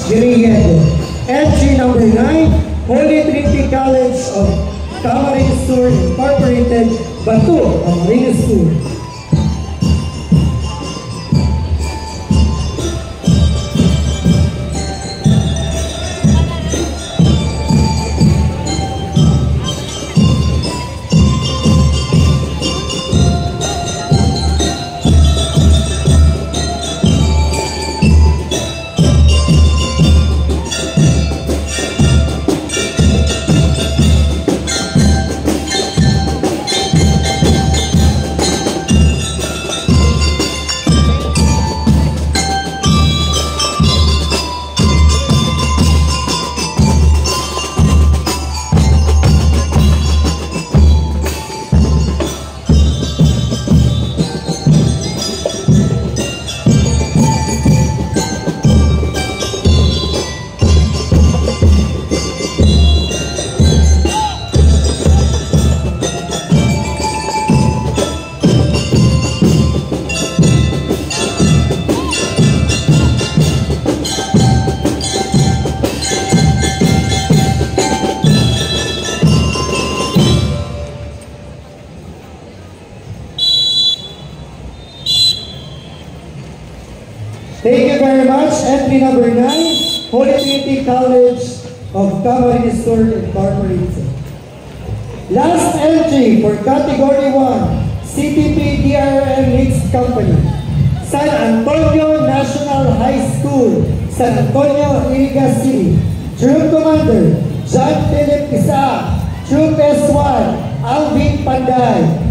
Griego. Entry number 9, Holy Trinity College of Camarines Sur Incorporated, Batu, Camarines Sur. Thank you very much. Entry number 9, Holy Trinity College of Camarines Sur Incorporated. Last entry for Category 1, CTP DRM Mixed Company, San Antonio National High School, San Antonio, Iriga City. Troop Commander, John Philip Isaac. Troop S1, Alvin Panday.